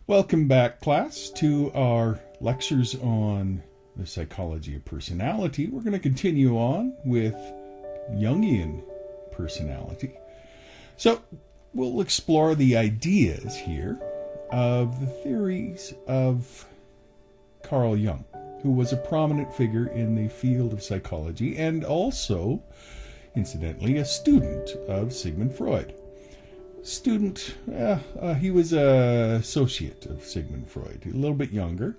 Welcome back, class, to our lectures on the psychology of personality. We're going to continue on with Jungian personality. So we'll explore the ideas here of the theories of Carl Jung, who was a prominent figure in the field of psychology and also, incidentally, a student of Sigmund Freud. He was an associate of Sigmund Freud, a little bit younger.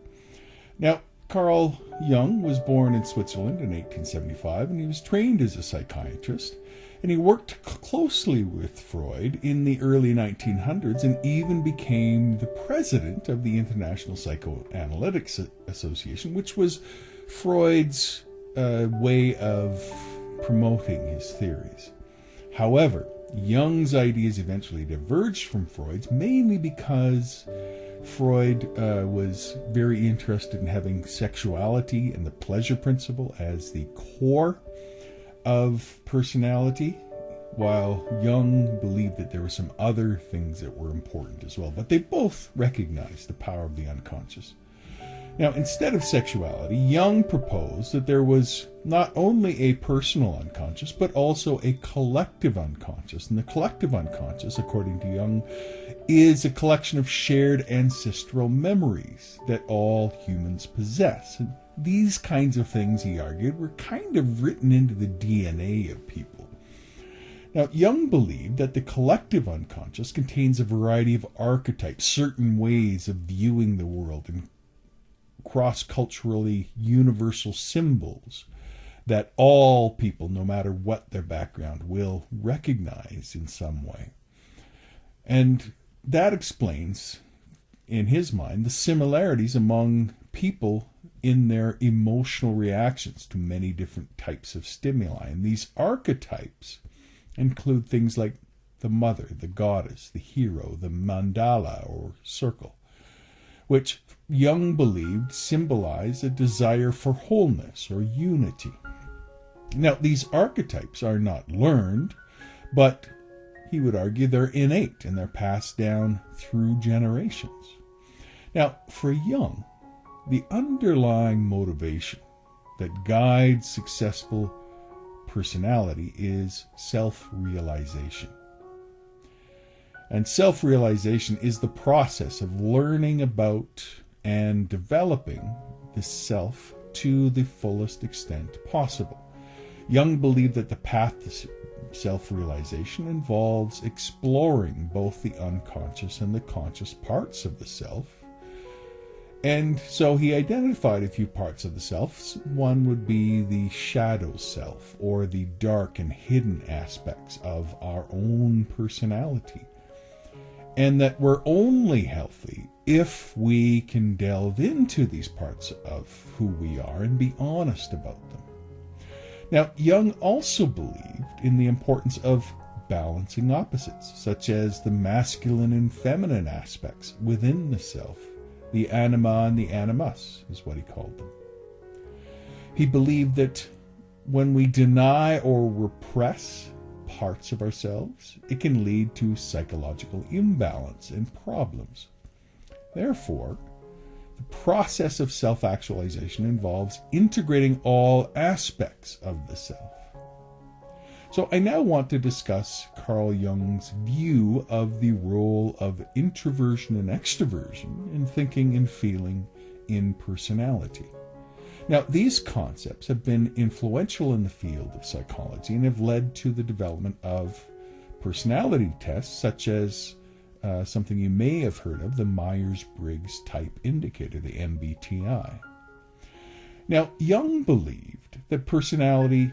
Now, Carl Jung was born in Switzerland in 1875, and he was trained as a psychiatrist, and he worked closely with Freud in the early 1900s and even became the president of the International Psychoanalytic Association, which was Freud's way of promoting his theories. However, Jung's ideas eventually diverged from Freud's, mainly because Freud was very interested in having sexuality and the pleasure principle as the core of personality, while Jung believed that there were some other things that were important as well. But they both recognized the power of the unconscious. Now, instead of sexuality, Jung proposed that there was not only a personal unconscious, but also a collective unconscious. And the collective unconscious, according to Jung, is a collection of shared ancestral memories that all humans possess. And these kinds of things, he argued, were kind of written into the DNA of people. Now, Jung believed that the collective unconscious contains a variety of archetypes, certain ways of viewing the world, and cross-culturally universal symbols that all people, no matter what their background, will recognize in some way. And that explains, in his mind, the similarities among people in their emotional reactions to many different types of stimuli. And these archetypes include things like the mother, the goddess, the hero, the mandala or circle, which Jung believed symbolized a desire for wholeness or unity. Now, these archetypes are not learned, but he would argue they're innate and they're passed down through generations. Now, for Jung, the underlying motivation that guides successful personality is self-realization. And self-realization is the process of learning about and developing the self to the fullest extent possible. Jung believed that the path to self-realization involves exploring both the unconscious and the conscious parts of the self. And so he identified a few parts of the self. One would be the shadow self, or the dark and hidden aspects of our own personality. And that we're only healthy if we can delve into these parts of who we are and be honest about them. Now, Jung also believed in the importance of balancing opposites, such as the masculine and feminine aspects within the self. The anima and the animus is what he called them. He believed that when we deny or repress parts of ourselves, it can lead to psychological imbalance and problems. Therefore, the process of self-actualization involves integrating all aspects of the self. So I now want to discuss Carl Jung's view of the role of introversion and extroversion in thinking and feeling in personality. Now, these concepts have been influential in the field of psychology and have led to the development of personality tests, such as something you may have heard of, the Myers-Briggs Type Indicator, the MBTI. Now, Jung believed that personality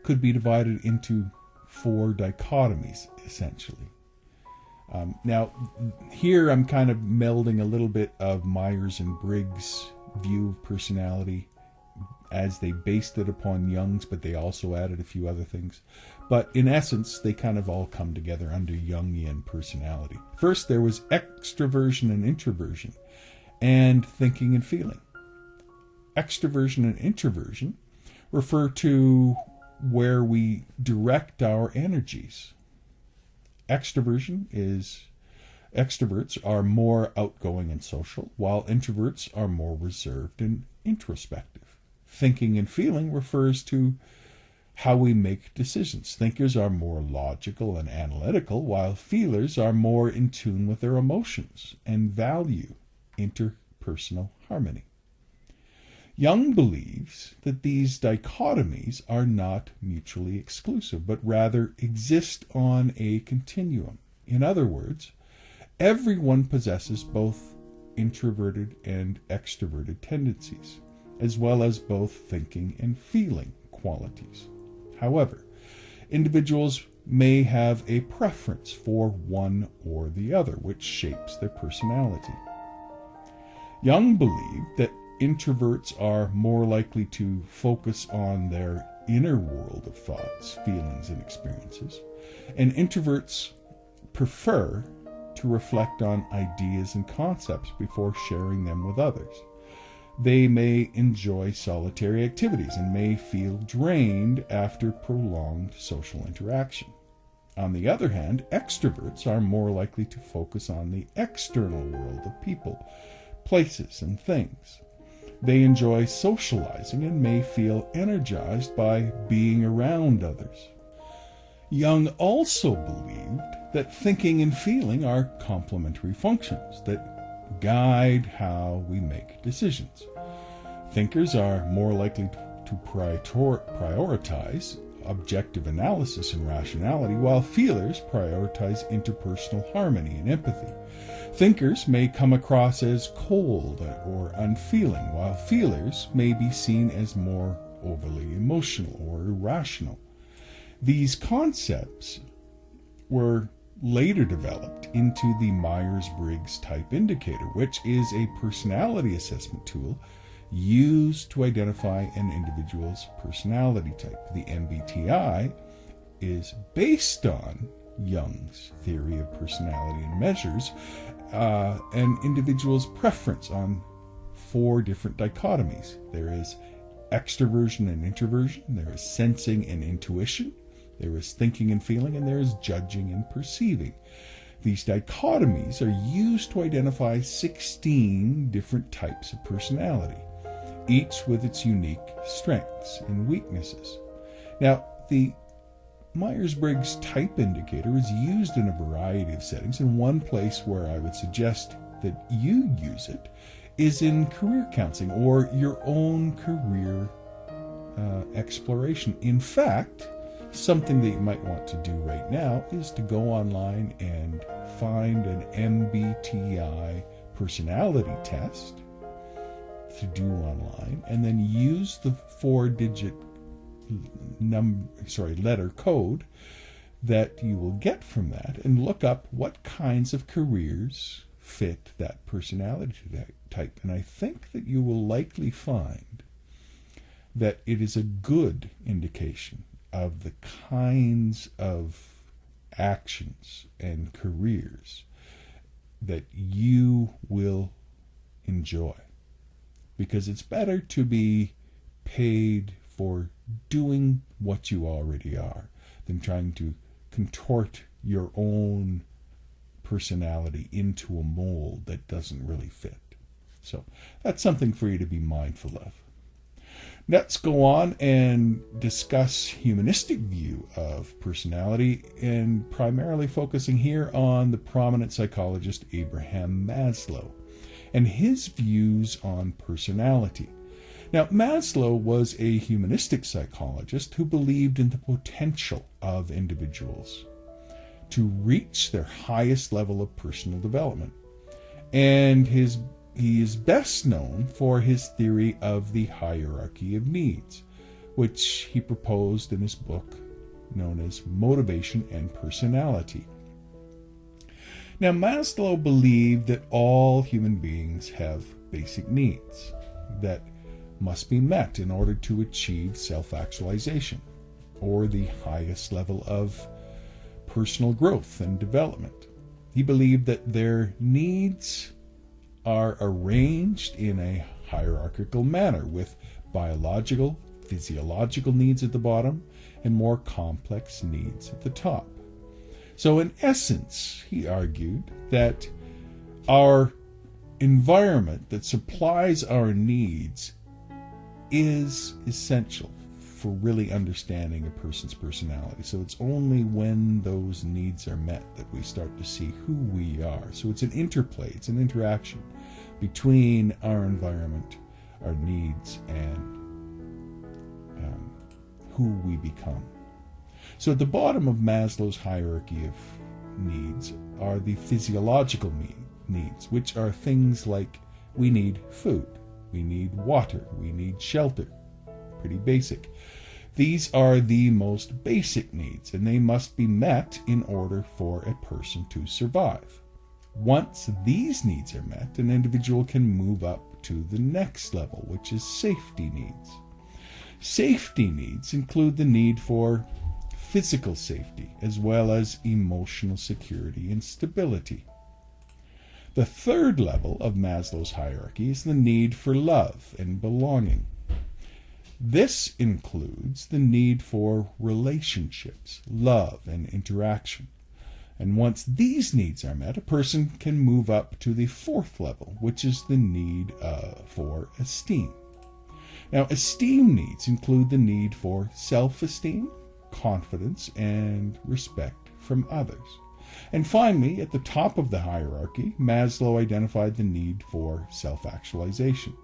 could be divided into 4 dichotomies, essentially. Now, here I'm kind of melding a little bit of Myers and Briggs' view of personality as they based it upon Jung's, but they also added a few other things. But in essence, they kind of all come together under Jungian personality. First, there was extroversion and introversion, and thinking and feeling. Extroversion and introversion refer to where we direct our energies. Extroversion is Extroverts are more outgoing and social, while introverts are more reserved and introspective. Thinking and feeling refers to how we make decisions. Thinkers are more logical and analytical, while feelers are more in tune with their emotions and value interpersonal harmony. Jung believes that these dichotomies are not mutually exclusive, but rather exist on a continuum. In other words, everyone possesses both introverted and extroverted tendencies, as well as both thinking and feeling qualities. However, individuals may have a preference for one or the other, which shapes their personality. Jung believed that introverts are more likely to focus on their inner world of thoughts, feelings, and experiences, and introverts prefer to reflect on ideas and concepts before sharing them with others. They may enjoy solitary activities and may feel drained after prolonged social interaction. On the other hand, extroverts are more likely to focus on the external world of people, places, and things. They enjoy socializing and may feel energized by being around others. Jung also believed that thinking and feeling are complementary functions that guide how we make decisions. Thinkers are more likely to prioritize objective analysis and rationality, while feelers prioritize interpersonal harmony and empathy. Thinkers may come across as cold or unfeeling, while feelers may be seen as more overly emotional or irrational. These concepts were later developed into the Myers-Briggs Type Indicator, which is a personality assessment tool used to identify an individual's personality type. The MBTI is based on Jung's theory of personality and measures an individual's preference on 4 different dichotomies. There is extroversion and introversion, there is sensing and intuition, there is thinking and feeling, and there is judging and perceiving. These dichotomies are used to identify 16 different types of personality, each with its unique strengths and weaknesses. Now, the Myers-Briggs Type Indicator is used in a variety of settings, and one place where I would suggest that you use it is in career counseling or your own career exploration. In fact, something that you might want to do right now is to go online and find an MBTI personality test to do online, and then use the 4-digit letter code that you will get from that, and look up what kinds of careers fit that personality type. And I think that you will likely find that it is a good indication of the kinds of actions and careers that you will enjoy. Because it's better to be paid for doing what you already are than trying to contort your own personality into a mold that doesn't really fit. So that's something for you to be mindful of. Let's go on and discuss humanistic view of personality, and primarily focusing here on the prominent psychologist Abraham Maslow and his views on personality. Now, Maslow was a humanistic psychologist who believed in the potential of individuals to reach their highest level of personal development. And he is best known for his theory of the hierarchy of needs, which he proposed in his book known as Motivation and Personality. Now, Maslow believed that all human beings have basic needs that must be met in order to achieve self-actualization, or the highest level of personal growth and development. He believed that their needs are arranged in a hierarchical manner, with biological, physiological needs at the bottom and more complex needs at the top. So in essence, he argued that our environment that supplies our needs is essential for really understanding a person's personality. So it's only when those needs are met that we start to see who we are. So it's an interplay, it's an interaction between our environment, our needs, and who we become. So at the bottom of Maslow's hierarchy of needs are the physiological needs, which are things like we need food, we need water, we need shelter. Pretty basic. These are the most basic needs, and they must be met in order for a person to survive. Once these needs are met, an individual can move up to the next level, which is safety needs. Safety needs include the need for physical safety, as well as emotional security and stability. The third level of Maslow's hierarchy is the need for love and belonging. This includes the need for relationships, love, and interaction. And once these needs are met, a person can move up to the fourth level, which is the need for esteem. Now, esteem needs include the need for self-esteem, confidence, and respect from others. And finally, at the top of the hierarchy, Maslow identified the need for self-actualization.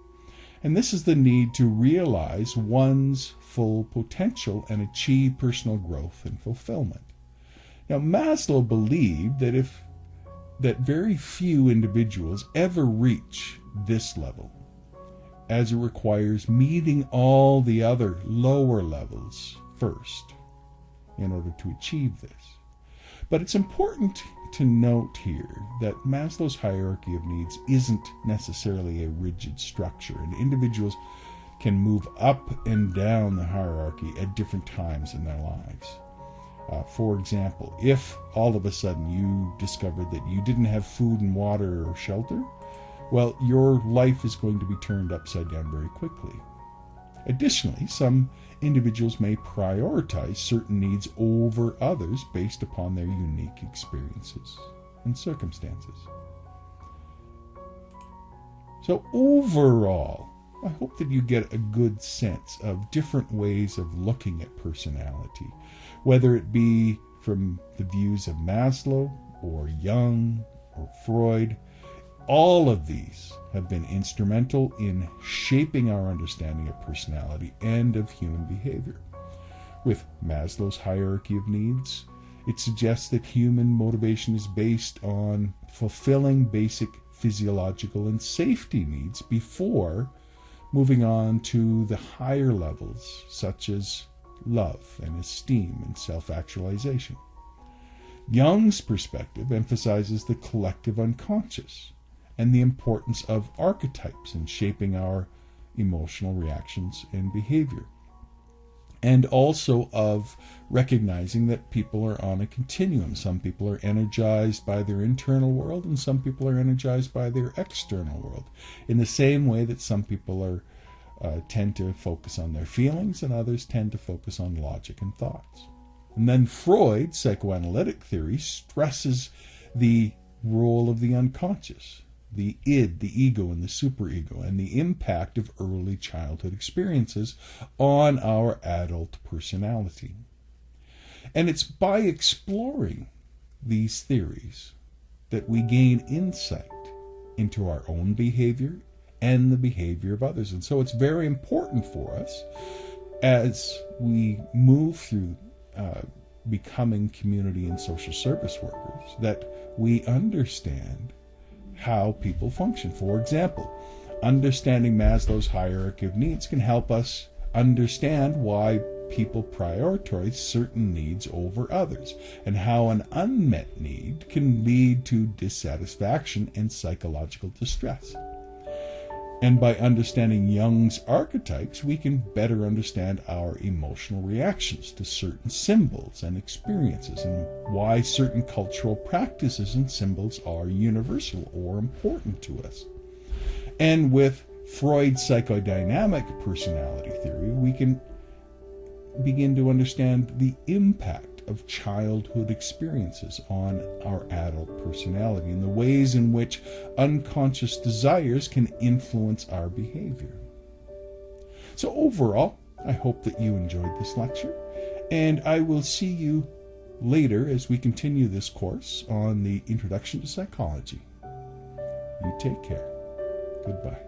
And this is the need to realize one's full potential and achieve personal growth and fulfillment. Now, Maslow believed that very few individuals ever reach this level, as it requires meeting all the other lower levels first in order to achieve this. But it's important to note here that Maslow's hierarchy of needs isn't necessarily a rigid structure, and individuals can move up and down the hierarchy at different times in their lives. For example, if all of a sudden you discovered that you didn't have food and water or shelter, well, your life is going to be turned upside down very quickly. Additionally, some individuals may prioritize certain needs over others based upon their unique experiences and circumstances. So overall, I hope that you get a good sense of different ways of looking at personality, whether it be from the views of Maslow or Jung or Freud. All of these have been instrumental in shaping our understanding of personality and of human behavior. With Maslow's hierarchy of needs, it suggests that human motivation is based on fulfilling basic physiological and safety needs before moving on to the higher levels, such as love and esteem and self-actualization. Jung's perspective emphasizes the collective unconscious and the importance of archetypes in shaping our emotional reactions and behavior, and also of recognizing that people are on a continuum. Some people are energized by their internal world, and some people are energized by their external world, in the same way that some people tend to focus on their feelings and others tend to focus on logic and thoughts. And then Freud's psychoanalytic theory stresses the role of the unconscious, the id, the ego, and the superego, and the impact of early childhood experiences on our adult personality. And it's by exploring these theories that we gain insight into our own behavior and the behavior of others. And so it's very important for us as we move through becoming community and social service workers that we understand how people function. For example, understanding Maslow's hierarchy of needs can help us understand why people prioritize certain needs over others, and how an unmet need can lead to dissatisfaction and psychological distress. And by understanding Jung's archetypes, we can better understand our emotional reactions to certain symbols and experiences, and why certain cultural practices and symbols are universal or important to us. And with Freud's psychodynamic personality theory, we can begin to understand the impact of childhood experiences on our adult personality and the ways in which unconscious desires can influence our behavior. So overall, I hope that you enjoyed this lecture, and I will see you later as we continue this course on the Introduction to Psychology. You take care. Goodbye.